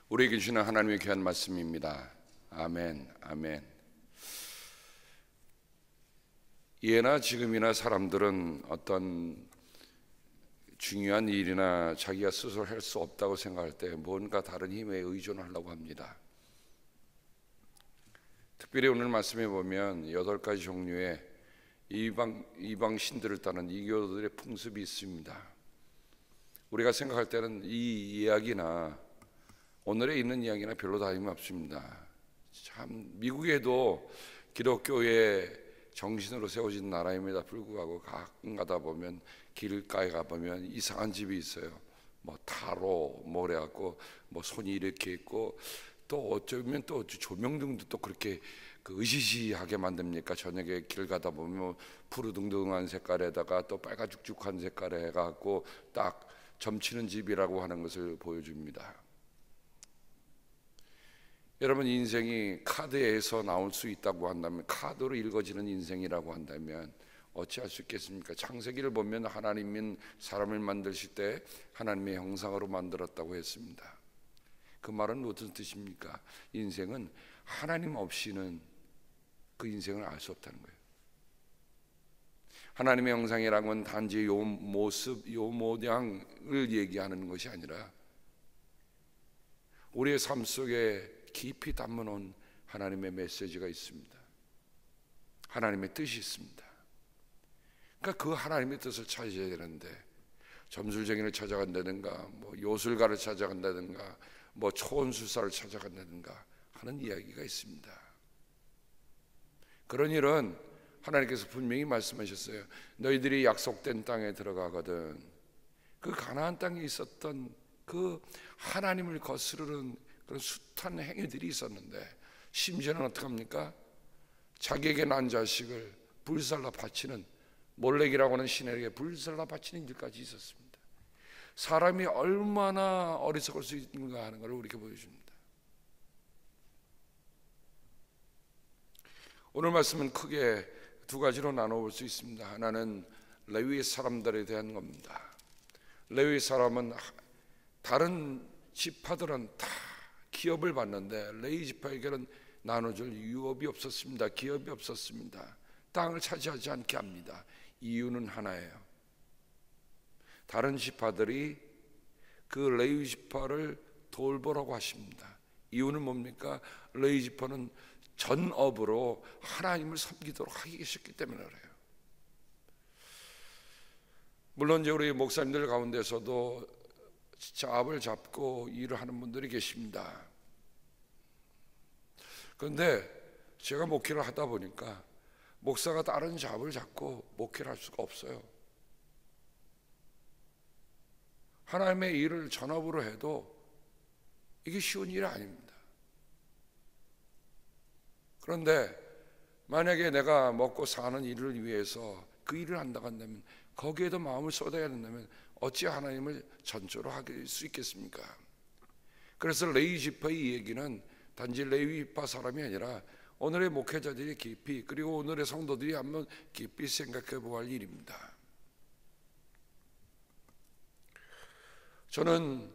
우리에게 주시는 하나님의 귀한 말씀입니다. 아멘, 아멘. 예나 지금이나 사람들은 어떤 중요한 일이나 자기가 스스로 할 수 없다고 생각할 때 뭔가 다른 힘에 의존하려고 합니다. 특별히 오늘 말씀에 보면 8가지 종류의 이방 신들을 따르는 이교도들의 풍습이 있습니다. 우리가 생각할 때는 이 이야기나 오늘에 있는 이야기나 별로 다름없습니다. 참 미국에도 기독교의 정신으로 세워진 나라임에도 불구하고 가끔 가다 보면 길가에 가보면 이상한 집이 있어요. 뭐 타로 그래갖고 뭐 손이 이렇게 있고 또 어쩌면 또 조명등도 또 그렇게 으시시하게 만듭니까? 저녁에 길 가다 보면 푸르둥둥한 색깔에다가 또 빨가죽죽한 색깔에 해갖고 딱 점치는 집이라고 하는 것을 보여줍니다. 여러분, 인생이 카드에서 나올 수 있다고 한다면, 카드로 읽어지는 인생이라고 한다면 어찌할 수 있겠습니까? 창세기를 보면 하나님은 사람을 만드실 때 하나님의 형상으로 만들었다고 했습니다. 그 말은 무슨 뜻입니까? 인생은 하나님 없이는 그 인생을 알 수 없다는 거예요. 하나님의 형상이라는 건 단지 요 모습, 요 모양을 얘기하는 것이 아니라 우리의 삶 속에 깊이 담아놓은 하나님의 메시지가 있습니다. 하나님의 뜻이 있습니다. 그러니까 그 하나님의 뜻을 찾아야 되는데 점술쟁이를 찾아간다든가 뭐 요술가를 찾아간다든가 뭐 초원술사를 찾아간다든가 하는 이야기가 있습니다. 그런 일은 하나님께서 분명히 말씀하셨어요. 너희들이 약속된 땅에 들어가거든 그 가나안 땅에 있었던 그 하나님을 거스르는 그런 숱한 행위들이 있었는데 심지어는 어떻게 합니까? 자기에게 난 자식을 불살라 바치는 몰렉이라고 하는 신에게 불살라 바치는 일까지 있었습니다. 사람이 얼마나 어리석을 수 있는가 하는 것을 우리에게 보여줍니다. 오늘 말씀은 크게 두 가지로 나눠볼 수 있습니다. 하나는 레위 사람들에 대한 겁니다. 레위 사람은 다른 지파들은 다 기업을 받는데 레위 지파에게는 나눠줄 유업이 없었습니다. 기업이 없었습니다. 땅을 차지하지 않게 합니다. 이유는 하나예요. 다른 지파들이 그 레위 지파를 돌보라고 하십니다. 이유는 뭡니까? 레위 지파는 전업으로 하나님을 섬기도록 하기 계셨기 때문에 그래요. 물론 이제 우리 목사님들 가운데서도 잡을 잡고 일을 하는 분들이 계십니다. 그런데 제가 목회를 하다 보니까 목사가 다른 잡을 잡고 목회를 할 수가 없어요. 하나님의 일을 전업으로 해도 이게 쉬운 일이 아닙니다. 그런데 만약에 내가 먹고 사는 일을 위해서 그 일을 한다고 한다면 거기에도 마음을 쏟아야 된다면 어찌 하나님을 전적으로 할 수 있겠습니까? 그래서 레위 지파의 이 얘기는 단지 레위 지파 사람이 아니라 오늘의 목회자들이 깊이 그리고 오늘의 성도들이 한번 깊이 생각해 보아야 할 일입니다. 저는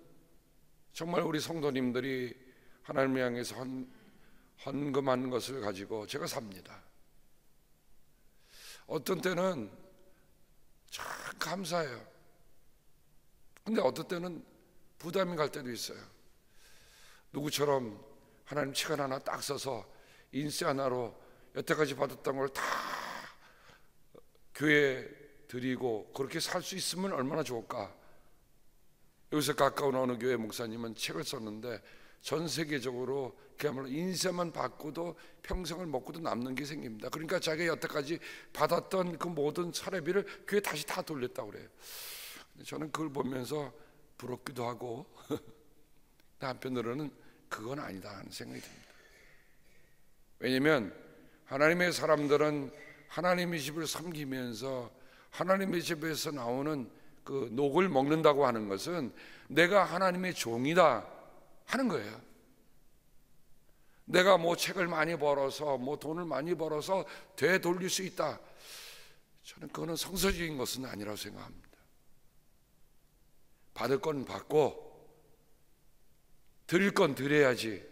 정말 우리 성도님들이 하나님을 향해서 헌금하는 것을 가지고 제가 삽니다. 어떤 때는 참 감사해요. 근데 어떤 때는 부담이 갈 때도 있어요. 누구처럼 하나님 시간 하나 딱 써서 인쇄 하나로 여태까지 받았던 걸 다 교회에 드리고 그렇게 살 수 있으면 얼마나 좋을까. 여기서 가까운 어느 교회 목사님은 책을 썼는데 전 세계적으로 그야말로 인쇄만 받고도 평생을 먹고도 남는 게 생깁니다. 그러니까 자기가 여태까지 받았던 그 모든 사례비를 교회에 다시 다 돌렸다고 그래요. 저는 그걸 보면서 부럽기도 하고 한편으로는 그건 아니다 하는 생각이 듭니다. 왜냐하면 하나님의 사람들은 하나님의 집을 섬기면서 하나님의 집에서 나오는 그 녹을 먹는다고 하는 것은 내가 하나님의 종이다 하는 거예요. 내가 뭐 책을 많이 벌어서 뭐 돈을 많이 벌어서 되돌릴 수 있다. 저는 그거는 성서적인 것은 아니라고 생각합니다. 받을 건 받고 드릴 건 드려야지.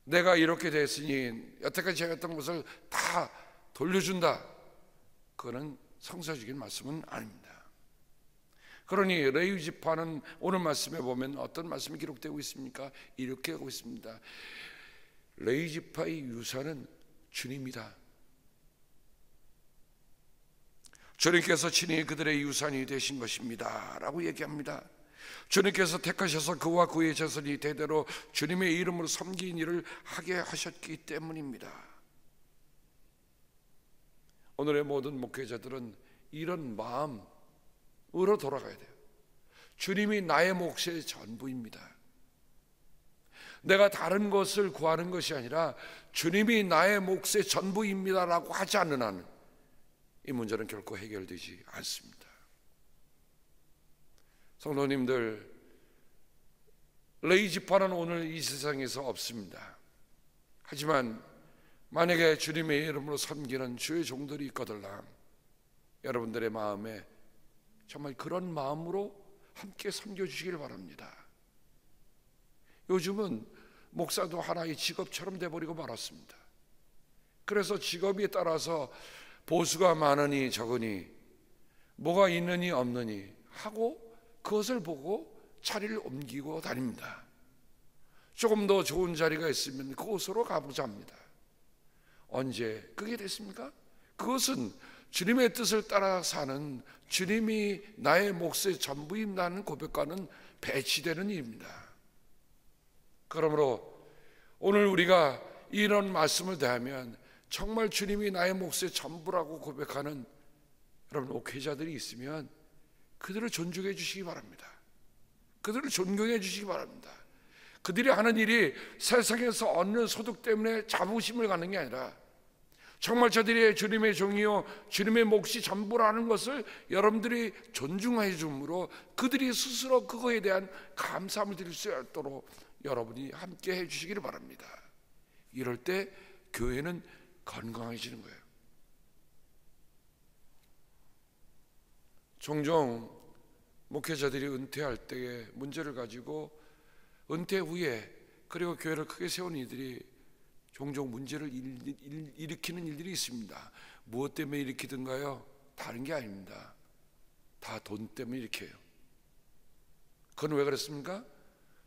내가 이렇게 됐으니 여태까지 해왔던 것을 다 돌려준다. 그거는 성서적인 말씀은 아닙니다. 그러니 레위 지파는 오늘 말씀에 보면 어떤 말씀이 기록되고 있습니까? 이렇게 하고 있습니다. 레위 지파의 유산은 주님이다. 주님께서 친히 그들의 유산이 되신 것입니다 라고 얘기합니다. 주님께서 택하셔서 그와 그의 자손이 대대로 주님의 이름으로 섬긴 일을 하게 하셨기 때문입니다. 오늘의 모든 목회자들은 이런 마음으로 돌아가야 돼요. 주님이 나의 몫의 전부입니다. 내가 다른 것을 구하는 것이 아니라 주님이 나의 몫의 전부입니다라고 하지 않는 한은 이 문제는 결코 해결되지 않습니다. 성도님들, 레위 지파는 오늘 이 세상에서 없습니다. 하지만 만약에 주님의 이름으로 섬기는 주의 종들이 있거들랑 여러분들의 마음에 정말 그런 마음으로 함께 섬겨주시길 바랍니다. 요즘은 목사도 하나의 직업처럼 돼버리고 말았습니다. 그래서 직업에 따라서 보수가 많으니 적으니 뭐가 있느니 없느니 하고 그것을 보고 자리를 옮기고 다닙니다. 조금 더 좋은 자리가 있으면 그곳으로 가보자 합니다. 언제 그게 됐습니까? 그것은 주님의 뜻을 따라 사는 주님이 나의 몫의 전부임이라는 고백과는 배치되는 일입니다. 그러므로 오늘 우리가 이런 말씀을 대하면 정말 주님이 나의 몫의 전부라고 고백하는 여러분 목회자들이 있으면 그들을 존중해 주시기 바랍니다. 그들을 존경해 주시기 바랍니다. 그들이 하는 일이 세상에서 얻는 소득 때문에 자부심을 갖는 게 아니라 정말 저들이 주님의 종이요 주님의 몫이 전부라는 것을 여러분들이 존중해 줌으로 그들이 스스로 그거에 대한 감사함을 드릴 수 있도록 여러분이 함께 해 주시기를 바랍니다. 이럴 때 교회는 건강해지는 거예요. 종종 목회자들이 은퇴할 때의 문제를 가지고 은퇴 후에 그리고 교회를 크게 세운 이들이 종종 문제를 일으키는 일들이 있습니다. 무엇 때문에 일으키든가요? 다른 게 아닙니다. 다 돈 때문에 일으켜요. 그건 왜 그랬습니까?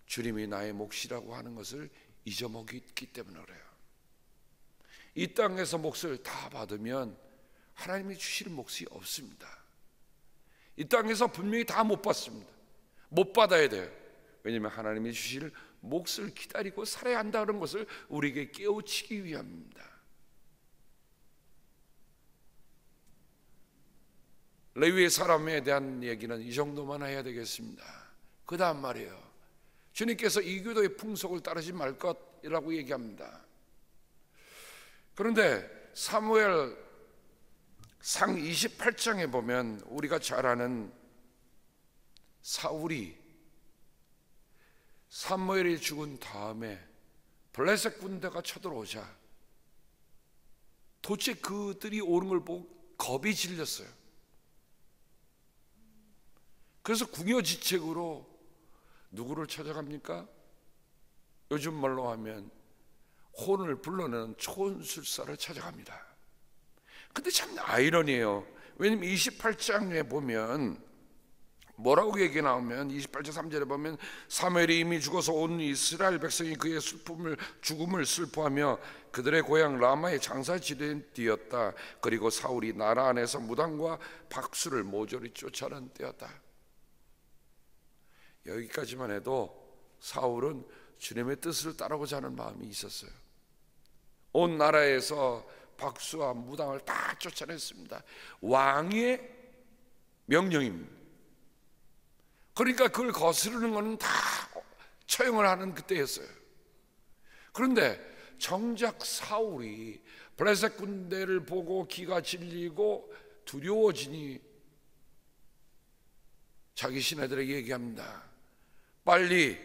주님이 나의 몫이라고 하는 것을 잊어먹기 때문에 그래요. 이 땅에서 몫을 다 받으면 하나님이 주시는 몫이 없습니다. 이 땅에서 분명히 다 못 받습니다. 못 받아야 돼요. 왜냐하면 하나님이 주실 몫을 기다리고 살아야 한다는 것을 우리에게 깨우치기 위함입니다. 레위의 사람에 대한 얘기는 이 정도만 해야 되겠습니다. 그 다음 말이에요. 주님께서 이교도의 풍속을 따르지 말 것이라고 얘기합니다. 그런데 사무엘 상 28장에 보면 우리가 잘 아는 사무엘이 죽은 다음에 블레셋 군대가 쳐들어오자 도대체 그들이 오는 걸 보고 겁이 질렸어요. 그래서 궁여지책으로 누구를 찾아갑니까? 요즘 말로 하면 혼을 불러내는 촌술사를 찾아갑니다. 근데 참 아이러니해요. 왜냐면 28장에 보면 뭐라고 얘기 나오면 28장 3절에 보면 사무엘이 이미 죽어서 온 이스라엘 백성이 그의 죽음을 슬퍼하며 그들의 고향 라마에 장사지되었다. 그리고 사울이 나라 안에서 무당과 박수를 모조리 쫓아낸 때였다. 여기까지만 해도 사울은 주님의 뜻을 따르고자 하는 마음이 있었어요. 온 나라에서 박수와 무당을 다 쫓아냈습니다. 왕의 명령입니다. 그러니까 그걸 거스르는 것은 다 처형을 하는 그때였어요. 그런데 정작 사울이 블레셋 군대를 보고 기가 질리고 두려워지니 자기 시내들에게 얘기합니다. 빨리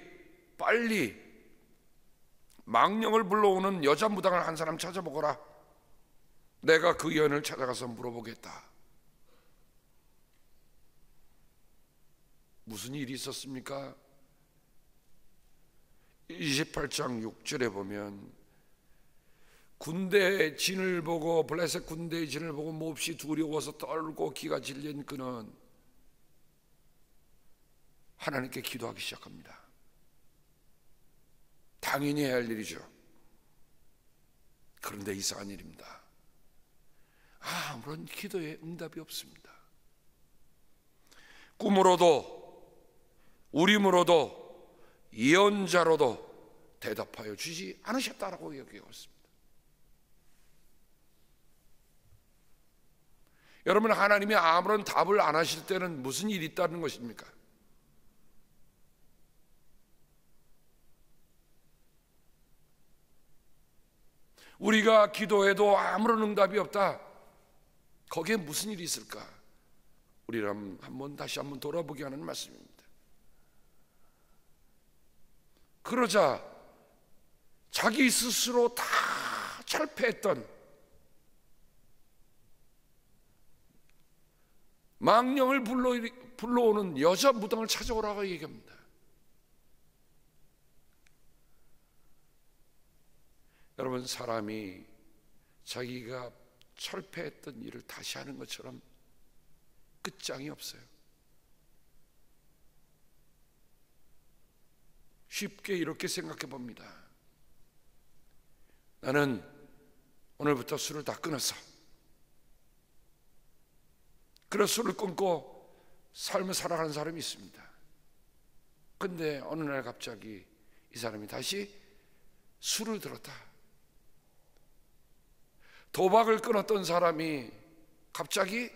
망령을 불러오는 여자 무당을 한 사람 찾아보거라. 내가 그 여인을 찾아가서 물어보겠다. 무슨 일이 있었습니까? 28장 6절에 보면 군대의 진을 보고 블레셋 군대의 진을 보고 몹시 두려워서 떨고 기가 질린 그는 하나님께 기도하기 시작합니다. 당연히 해야 할 일이죠. 그런데 이상한 일입니다. 아무런 기도에 응답이 없습니다. 꿈으로도 우림으로도 예언자로도 대답하여 주지 않으셨다라고 얘기하고 있습니다. 여러분, 하나님이 아무런 답을 안 하실 때는 무슨 일이 있다는 것입니까? 우리가 기도해도 아무런 응답이 없다. 거기에 무슨 일이 있을까? 우리를 다시 한번 돌아보게 하는 말씀입니다. 그러자 자기 스스로 다 철폐했던 망령을 불러오는 여자 무당을 찾아오라고 얘기합니다. 여러분, 사람이 자기가 철폐했던 일을 다시 하는 것처럼 끝장이 없어요. 쉽게 이렇게 생각해 봅니다. 나는 오늘부터 술을 다 끊었어. 그래서 술을 끊고 삶을 살아가는 사람이 있습니다. 근데 어느 날 갑자기 이 사람이 다시 술을 들었다. 도박을 끊었던 사람이 갑자기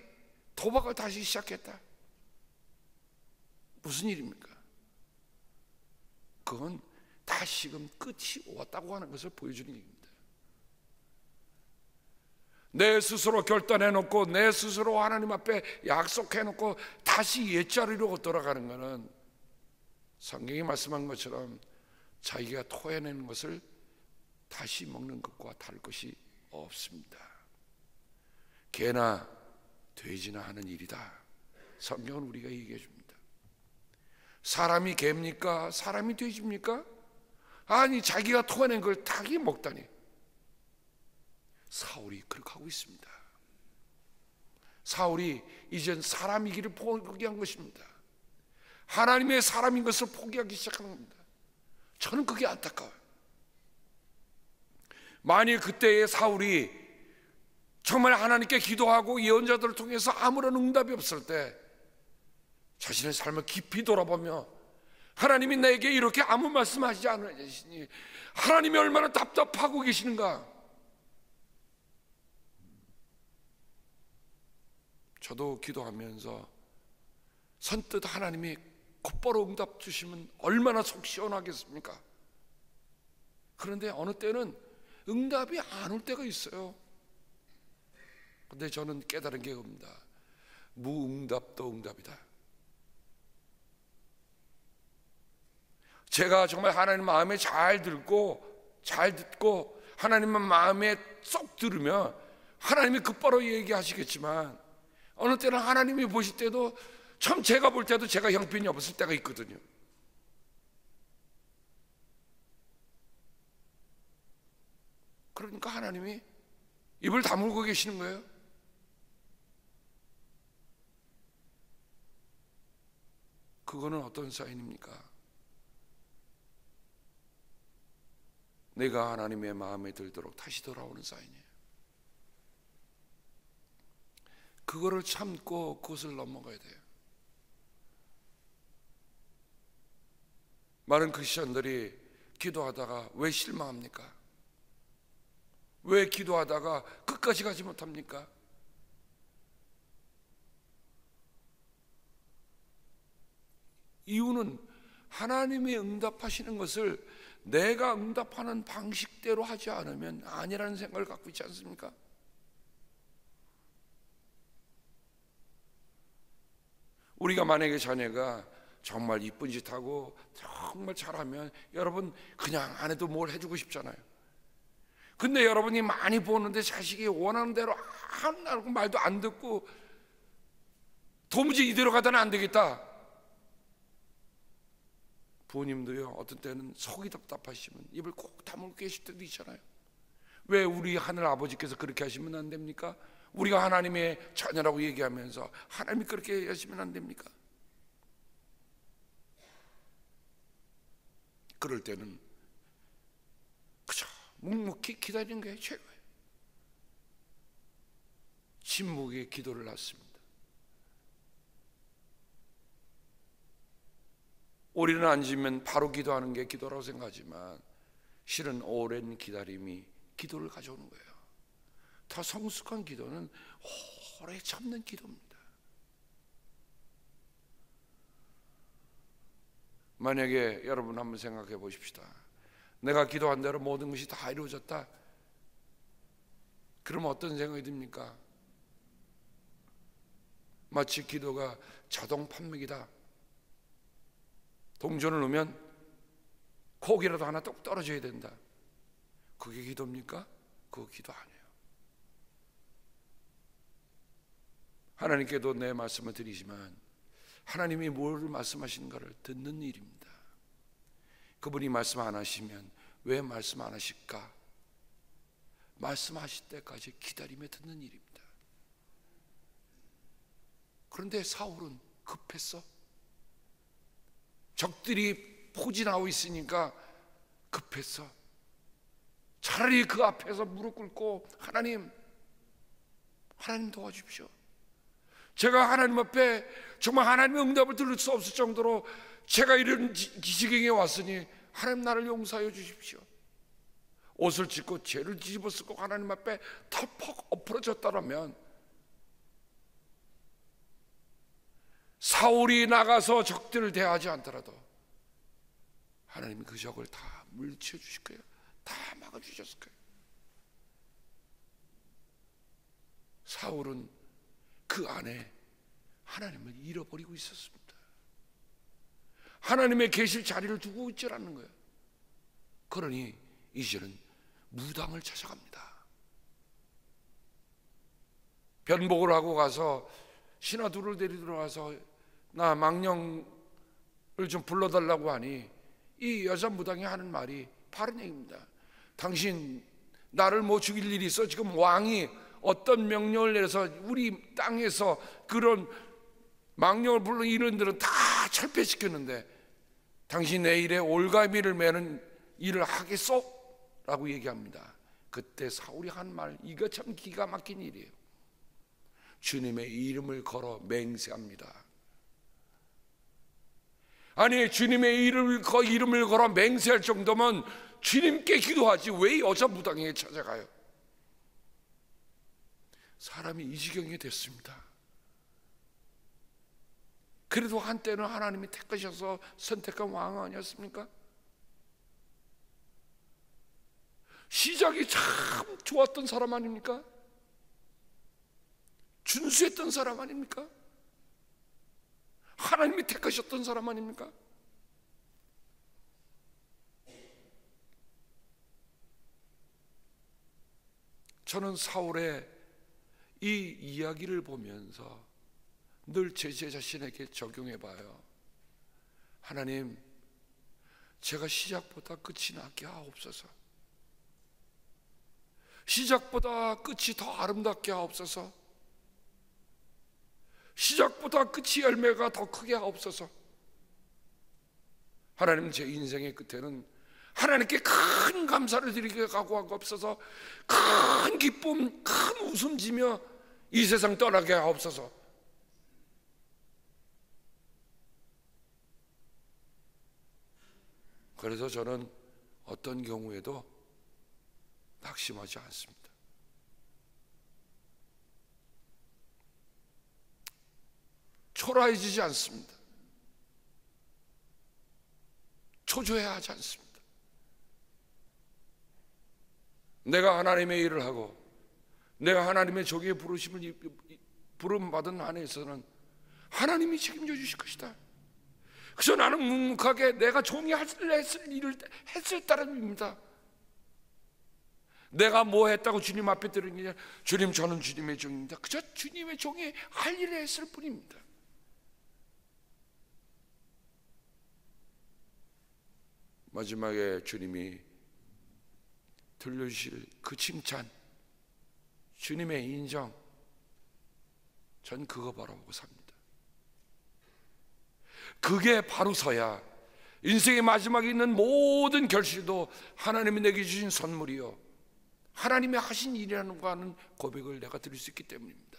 도박을 다시 시작했다. 무슨 일입니까? 그건 다시금 끝이 왔다고 하는 것을 보여주는 얘기입니다. 내 스스로 결단해놓고 내 스스로 하나님 앞에 약속해놓고 다시 옛자리로 돌아가는 것은 성경이 말씀한 것처럼 자기가 토해내는 것을 다시 먹는 것과 다를 것이 없습니다. 개나 돼지나 하는 일이다. 성경은 우리가 얘기해 줍니다. 사람이 개입니까? 사람이 돼지입니까? 아니, 자기가 토해낸 걸 닭이 먹다니. 사울이 그렇게 하고 있습니다. 사울이 이젠 사람이기를 포기한 것입니다. 하나님의 사람인 것을 포기하기 시작하는 겁니다. 저는 그게 안타까워요. 만일 그때의 사울이 정말 하나님께 기도하고 예언자들을 통해서 아무런 응답이 없을 때 자신의 삶을 깊이 돌아보며 하나님이 내게 이렇게 아무 말씀하시지 않으시니 하나님이 얼마나 답답하고 계시는가. 저도 기도하면서 선뜻 하나님이 곧바로 응답 주시면 얼마나 속 시원하겠습니까? 그런데 어느 때는 응답이 안 올 때가 있어요. 근데 저는 깨달은 게 겁니다. 무응답도 응답이다. 제가 정말 하나님 마음에 잘 듣고 하나님만 마음에 쏙 들으면 하나님이 곧바로 얘기하시겠지만 어느 때는 하나님이 보실 때도 참 제가 볼 때도 제가 형편이 없을 때가 있거든요. 그러니까 하나님이 입을 다물고 계시는 거예요. 그거는 어떤 사인입니까? 내가 하나님의 마음에 들도록 다시 돌아오는 사인이에요. 그거를 참고 그것을 넘어가야 돼요. 많은 크리스천들이 기도하다가 왜 실망합니까? 왜 기도하다가 끝까지 가지 못합니까? 이유는 하나님이 응답하시는 것을 내가 응답하는 방식대로 하지 않으면 아니라는 생각을 갖고 있지 않습니까? 우리가 만약에 자녀가 정말 이쁜 짓 하고 정말 잘하면 여러분 그냥 안 해도 뭘 해주고 싶잖아요. 근데 여러분이 많이 보는데 자식이 원하는 대로 하고 말도 안 듣고 도무지 이대로 가다는 안 되겠다. 부모님도요, 어떤 때는 속이 답답하시면 입을 꼭 다물고 계실 때도 있잖아요. 왜 우리 하늘 아버지께서 그렇게 하시면 안 됩니까? 우리가 하나님의 자녀라고 얘기하면서 하나님이 그렇게 하시면 안 됩니까? 그럴 때는 그저 묵묵히 기다리는 게 최고예요. 침묵의 기도를 낳습니다. 오리는 앉으면 바로 기도하는 게 기도라고 생각하지만 실은 오랜 기다림이 기도를 가져오는 거예요. 더 성숙한 기도는 오래 참는 기도입니다. 만약에 여러분 한번 생각해 보십시다. 내가 기도한 대로 모든 것이 다 이루어졌다. 그러면 어떤 생각이 듭니까? 마치 기도가 자동 판매기다. 동전을 넣으면 고기라도 하나 똑 떨어져야 된다. 그게 기도입니까? 그거 기도 아니에요. 하나님께도 내 말씀을 드리지만 하나님이 뭘 말씀하시는가를 듣는 일입니다. 그분이 말씀 안 하시면 왜 말씀 안 하실까? 말씀하실 때까지 기다리며 듣는 일입니다. 그런데 사울은 급했어. 적들이 포진하고 있으니까 급했어. 차라리 그 앞에서 무릎 꿇고 하나님 도와주십시오. 제가 하나님 앞에 정말 하나님의 응답을 들을 수 없을 정도로 제가 이런 지경에 왔으니 하나님 나를 용서하여 주십시오. 옷을 찢고 죄를 뒤집어 쓰고 하나님 앞에 털퍽 엎어졌다면 사울이 나가서 적들을 대하지 않더라도 하나님이 그 적을 다 물리쳐 주실 거예요. 다 막아주셨을 거예요. 사울은 그 안에 하나님을 잃어버리고 있었습니다. 하나님의 계실 자리를 두고 있지 않는 거예요. 그러니 이제는 무당을 찾아갑니다. 변복을 하고 가서 신하들을 데리러 와서 나 망령을 좀 불러달라고 하니 이 여자 무당이 하는 말이 바른 얘기입니다. 당신 나를 뭐 죽일 일이 있어? 지금 왕이 어떤 명령을 내려서 우리 땅에서 그런 망령을 부르는 이런들은 다 철폐시켰는데 당신 내일에 올가미를 매는 일을 하겠소? 라고 얘기합니다. 그때 사울이 한 말, 이거 참 기가 막힌 일이에요. 주님의 이름을 걸어 맹세합니다. 아니, 주님의 이름을 걸어 맹세할 정도면 주님께 기도하지 왜 여자 무당에게 찾아가요? 사람이 이 지경이 됐습니다. 그래도 한때는 하나님이 택하셔서 선택한 왕 아니었습니까? 시작이 참 좋았던 사람 아닙니까? 준수했던 사람 아닙니까? 하나님이 택하셨던 사람 아닙니까? 저는 사울의 이 이야기를 보면서 늘 제 자신에게 적용해 봐요. 하나님, 제가 시작보다 끝이 낫게 하옵소서. 시작보다 끝이 더 아름답게 하옵소서. 시작보다 끝이 열매가 더 크게 하옵소서. 하나님, 제 인생의 끝에는 하나님께 큰 감사를 드리게 가고 하옵소서. 큰 기쁨, 큰 웃음 지며 이 세상 떠나게 하옵소서. 그래서 저는 어떤 경우에도 낙심하지 않습니다. 초라해지지 않습니다. 초조해하지 않습니다. 내가 하나님의 일을 하고 내가 하나님의 종의 부름받은 안에서는 하나님이 책임져 주실 것이다. 그래서 나는 묵묵하게 내가 종이 했을 일을 했을 따름입니다. 내가 뭐 했다고 주님 앞에 들은 게 아니라 주님, 저는 주님의 종입니다. 그저 주님의 종이 할 일을 했을 뿐입니다. 마지막에 주님이 들려주실 그 칭찬, 주님의 인정, 전 그거 바라보고 삽니다. 그게 바로서야 인생의 마지막에 있는 모든 결실도 하나님이 내게 주신 선물이요, 하나님이 하신 일이라는 거 하는 고백을 내가 드릴 수 있기 때문입니다.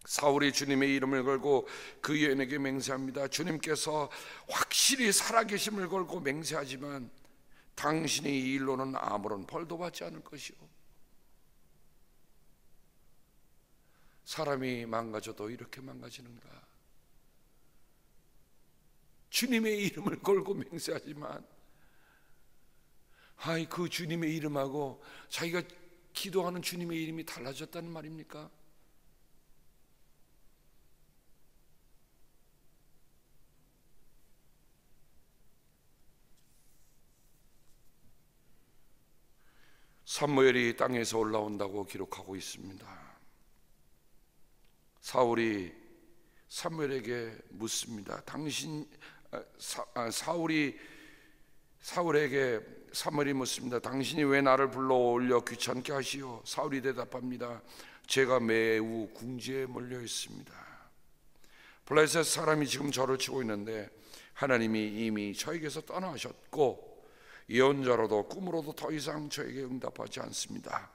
사울이 주님의 이름을 걸고 그 여인에게 맹세합니다. 주님께서 확실히 살아계심을 걸고 맹세하지만 당신의 이 일로는 아무런 벌도 받지 않을 것이요, 사람이 망가져도 이렇게 망가지는가? 주님의 이름을 걸고 맹세하지만 그 주님의 이름하고 자기가 기도하는 주님의 이름이 달라졌다는 말입니까? 사무엘이 땅에서 올라온다고 기록하고 있습니다. 사울이 사무엘에게 묻습니다. 사울에게 사무엘이 묻습니다. 당신이 왜 나를 불러올려 귀찮게 하시오? 사울이 대답합니다. 제가 매우 궁지에 몰려 있습니다. 블레셋 사람이 지금 저를 치고 있는데 하나님이 이미 저에게서 떠나셨고 예언자로도 꿈으로도 더 이상 저에게 응답하지 않습니다.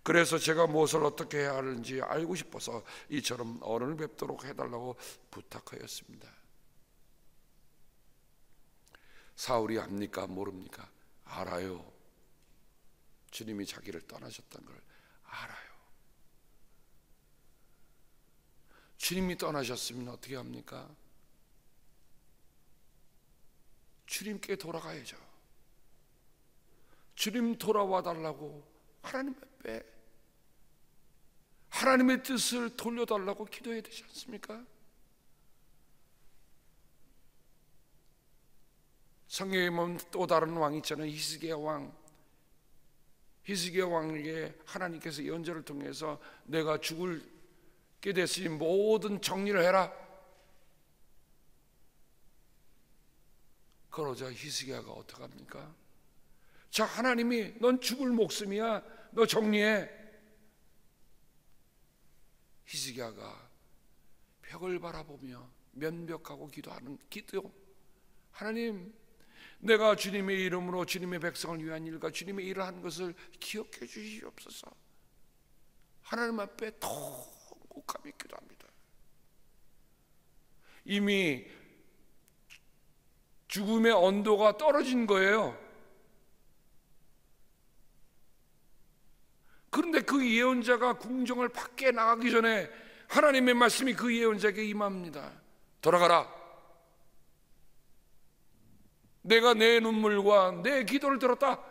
그래서 제가 무엇을 어떻게 해야 하는지 알고 싶어서 이처럼 어른을 뵙도록 해달라고 부탁하였습니다. 사울이 압니까? 모릅니까? 알아요. 주님이 자기를 떠나셨다는 걸 알아요. 주님이 떠나셨으면 어떻게 합니까? 주님께 돌아가야죠. 주님 돌아와 달라고 하나님 앞에 하나님의 뜻을 돌려달라고 기도해야 되지 않습니까? 성경에 보면 또 다른 왕이 있잖아요. 히스기야 왕. 히스기야 왕에게 하나님께서 예언자를 통해서 내가 죽게 됐으니 모든 정리를 해라. 그러자 히스기야가 어떡합니까? 자, 하나님이 넌 죽을 목숨이야, 너 정리해. 히스기야가 벽을 바라보며 면벽하고 기도하는 기도. 하나님, 내가 주님의 이름으로 주님의 백성을 위한 일과 주님의 일을 하는 것을 기억해 주시옵소서. 하나님 앞에 통곡하며 기도합니다. 이미 죽음의 온도가 떨어진 거예요. 그런데 그 예언자가 궁정을 밖에 나가기 전에 하나님의 말씀이 그 예언자에게 임합니다. 돌아가라. 내가 내 눈물과 내 기도를 들었다.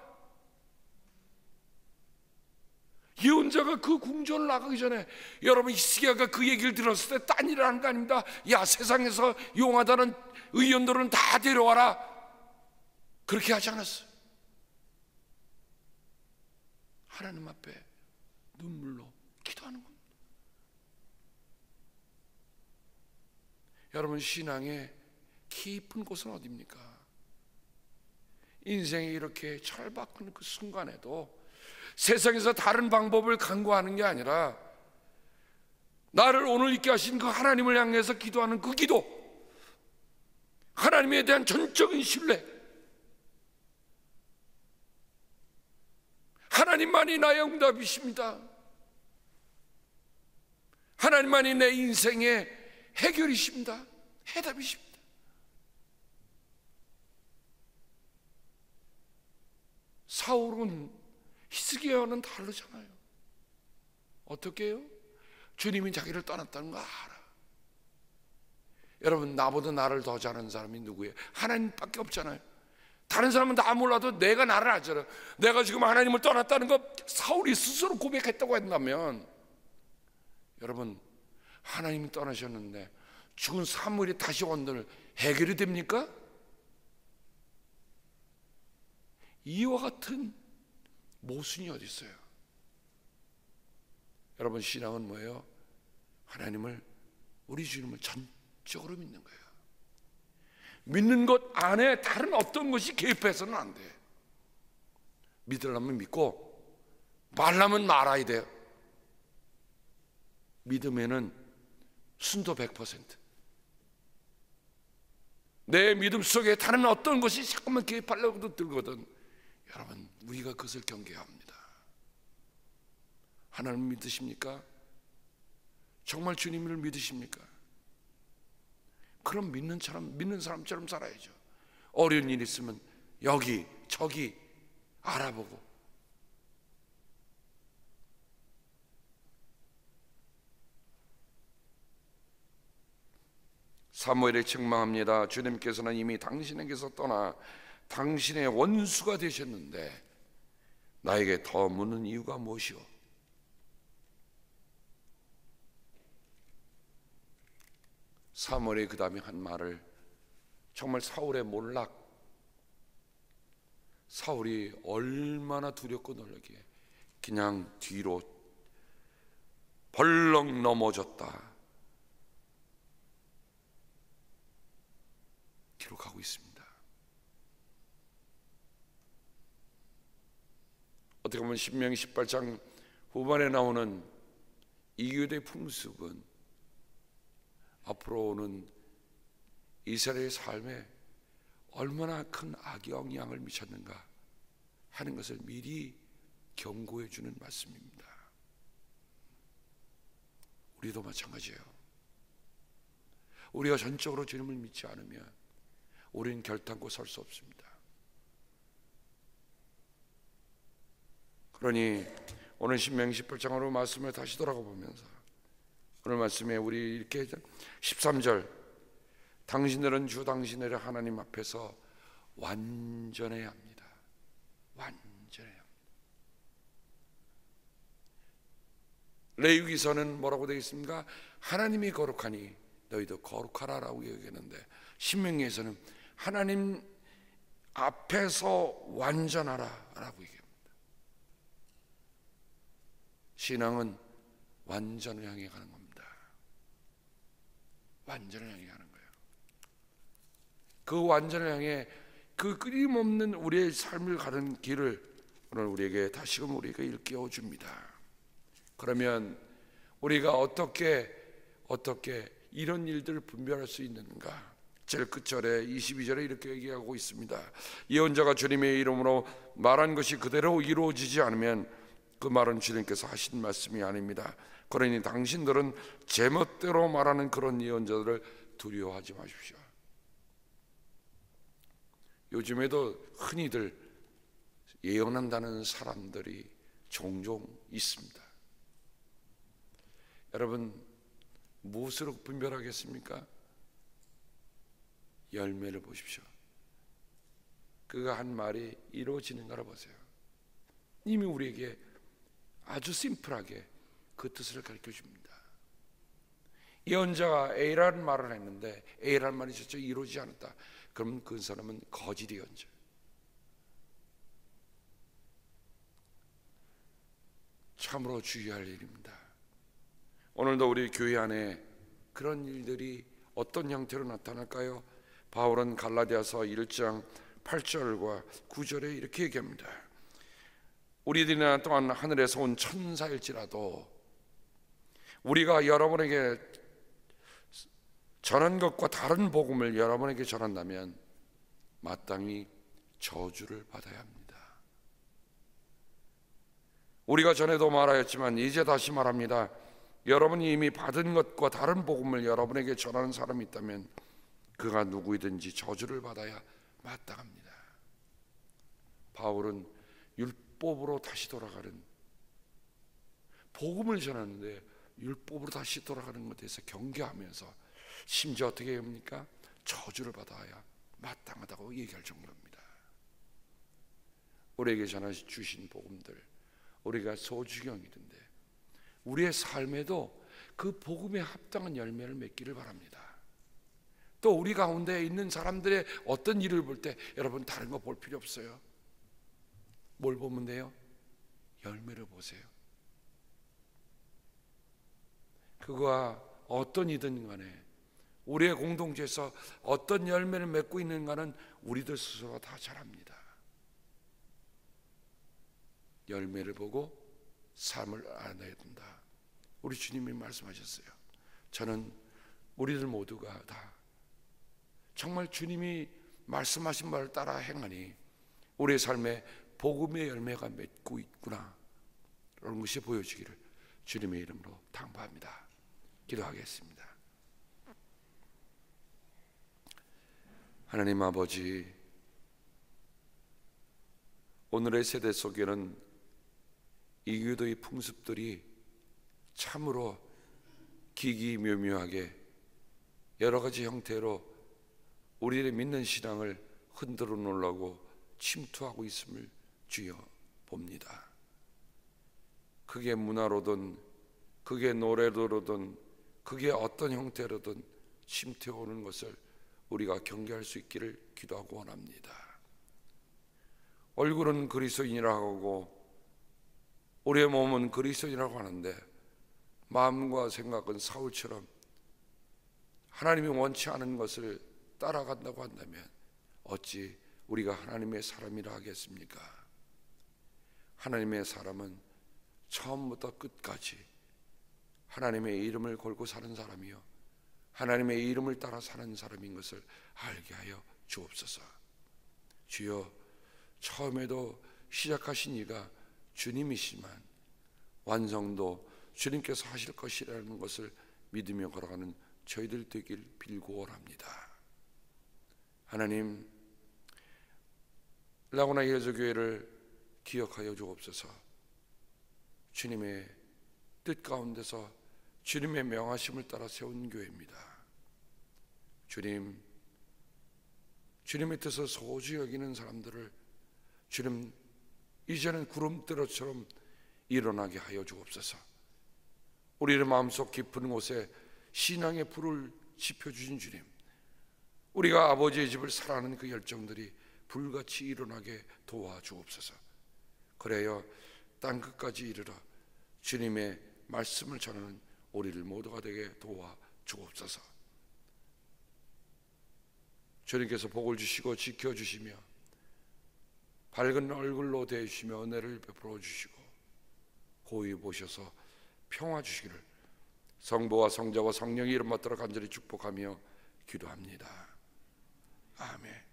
예언자가 그 궁전을 나가기 전에, 여러분, 히스기야가 그 얘기를 들었을 때 딴 일을 하는 거 아닙니다. 야, 세상에서 용하다는 의견들은 다 데려와라. 그렇게 하지 않았어요. 하나님 앞에 눈물로 기도하는 겁니다. 여러분, 신앙의 깊은 곳은 어디입니까? 인생이 이렇게 철박한 그 순간에도 세상에서 다른 방법을 강구하는 게 아니라 나를 오늘 있게 하신 그 하나님을 향해서 기도하는 그 기도, 하나님에 대한 전적인 신뢰, 하나님만이 나의 응답이십니다. 하나님만이 내 인생의 해결이십니다. 해답이십니다. 사울은 히스기야와는 다르잖아요. 어떻게 해요? 주님이 자기를 떠났다는 거 알아. 여러분, 나보다 나를 더 잘하는 사람이 누구예요? 하나님밖에 없잖아요. 다른 사람은 다 몰라도 내가 나를 알잖아요. 내가 지금 하나님을 떠났다는 거 사울이 스스로 고백했다고 한다면, 여러분, 하나님이 떠나셨는데 죽은 사무엘이 다시 온들 해결이 됩니까? 이와 같은 모순이 어디 있어요? 여러분, 신앙은 뭐예요? 하나님을, 우리 주님을 전적으로 믿는 거예요. 믿는 것 안에 다른 어떤 것이 개입해서는 안 돼. 믿으려면 믿고 말라면 말아야 돼요. 믿음에는 순도 100%. 내 믿음 속에 다른 어떤 것이 자꾸만 개입하려고 들거든. 여러분, 우리가 그것을 경계해야 합니다. 하나님 믿으십니까? 정말 주님을 믿으십니까? 그럼 믿는 사람처럼 살아야죠. 어려운 일 있으면 여기 저기 알아보고, 사무엘이 책망합니다. 주님께서는 이미 당신에게서 떠나 당신의 원수가 되셨는데 나에게 더 묻는 이유가 무엇이오? 사무엘이 그 다음에 한 말을 정말 사울의 몰락, 사울이 얼마나 두렵고 놀라기에 그냥 뒤로 벌렁 넘어졌다 기록하고 있습니다. 어떻게 보면 신명기 18장 후반에 나오는 이교도의 풍습은 앞으로 오는 이스라엘의 삶에 얼마나 큰 악영향을 미쳤는가 하는 것을 미리 경고해 주는 말씀입니다. 우리도 마찬가지예요. 우리가 전적으로 주님을 믿지 않으면 우리는 결단코 설 수 없습니다. 그러니 오늘 신명기 18장으로 말씀을 다시 돌아가 보면서 오늘 말씀에 우리 이렇게 13절, 당신들은 주 당신의 하나님 앞에서 완전해야 합니다. 완전해야 합니다. 레위기서는 뭐라고 되어 있습니까? 하나님이 거룩하니 너희도 거룩하라라고 얘기하는데, 신명기에서는 하나님 앞에서 완전하라라고 얘기합니다. 신앙은 완전을 향해 가는 겁니다. 완전을 향해 가는 거예요. 그 완전을 향해 그 끊임없는 우리의 삶을 가는 길을 오늘 우리에게 다시금 우리에게 일깨워 줍니다. 그러면 우리가 어떻게 이런 일들을 분별할 수 있는가? 제일 끝절에 22절에 이렇게 얘기하고 있습니다. 예언자가 주님의 이름으로 말한 것이 그대로 이루어지지 않으면 그 말은 주님께서 하신 말씀이 아닙니다. 그러니 당신들은 제멋대로 말하는 그런 예언자들을 두려워하지 마십시오. 요즘에도 흔히들 예언한다는 사람들이 종종 있습니다. 여러분, 무엇으로 분별하겠습니까? 열매를 보십시오. 그가 한 말이 이루어지는가를 보세요. 이미 우리에게 아주 심플하게 그 뜻을 가르쳐 줍니다. 예언자가 A라는 말을 했는데 A라는 말이 실제 이루어지지 않았다. 그럼 그 사람은 거짓 예언자. 참으로 주의할 일입니다. 오늘도 우리 교회 안에 그런 일들이 어떤 형태로 나타날까요? 바울은 갈라디아서 1장 8절과 9절에 이렇게 얘기합니다. 우리들이나 또한 하늘에서 온 천사일지라도 우리가 여러분에게 전한 것과 다른 복음을 여러분에게 전한다면 마땅히 저주를 받아야 합니다. 우리가 전에도 말하였지만 이제 다시 말합니다. 여러분이 이미 받은 것과 다른 복음을 여러분에게 전하는 사람이 있다면 그가 누구이든지 저주를 받아야 마땅합니다. 바울은 율법으로 다시 돌아가는, 복음을 전하는데 율법으로 다시 돌아가는 것에 대해서 경계하면서 심지어 어떻게 합니까? 저주를 받아야 마땅하다고 얘기할 정도입니다. 우리에게 전하주신 복음들, 우리가 소주경이던데 우리의 삶에도 그 복음에 합당한 열매를 맺기를 바랍니다. 또 우리 가운데 있는 사람들의 어떤 일을 볼 때 여러분 다른 거 볼 필요 없어요. 뭘 보면 돼요? 열매를 보세요. 그가 어떤 이든 간에 우리의 공동체에서 어떤 열매를 맺고 있는가는 우리들 스스로가 다 잘 압니다. 열매를 보고 삶을 알아내야 된다. 우리 주님이 말씀하셨어요. 저는 우리들 모두가 다 정말 주님이 말씀하신 바를 따라 행하니 우리의 삶에 복음의 열매가 맺고 있구나, 그런 것이 보여지기를 주님의 이름으로 당부합니다. 기도하겠습니다. 하나님 아버지, 오늘의 세대 속에는 이교도의 풍습들이 참으로 기기묘묘하게 여러 가지 형태로 우리의 믿는 신앙을 흔들어 놓으려고 침투하고 있음을 주여 봅니다. 그게 문화로든 그게 노래로든 그게 어떤 형태로든 침투해 오는 것을 우리가 경계할 수 있기를 기도하고 원합니다. 얼굴은 그리스도인이라고 하고 우리의 몸은 그리스도인이라고 하는데 마음과 생각은 사울처럼 하나님이 원치 않은 것을 따라간다고 한다면 어찌 우리가 하나님의 사람이라 하겠습니까? 하나님의 사람은 처음부터 끝까지 하나님의 이름을 걸고 사는 사람이요 하나님의 이름을 따라 사는 사람인 것을 알게 하여 주옵소서. 주여, 처음에도 시작하신 이가 주님이시지만 완성도 주님께서 하실 것이라는 것을 믿으며 걸어가는 저희들 되길 빌고 원합니다. 하나님, 라구나 예수교회를 기억하여 주옵소서. 주님의 뜻 가운데서 주님의 명하심을 따라 세운 교회입니다. 주님, 주님의 뜻을 소중히 여기는 사람들을 주님, 이제는 구름대로처럼 일어나게 하여 주옵소서. 우리의 마음속 깊은 곳에 신앙의 불을 지펴주신 주님, 우리가 아버지의 집을 사랑하는 그 열정들이 불같이 일어나게 도와주옵소서. 그래야 땅끝까지 이르러 주님의 말씀을 전하는 우리를 모두가 되게 도와주옵소서. 주님께서 복을 주시고 지켜주시며 밝은 얼굴로 대주시며 은혜를 베풀어 주시고 고이 보셔서 평화 주시기를 성부와 성자와 성령의 이름 받들어 간절히 축복하며 기도합니다. 아멘.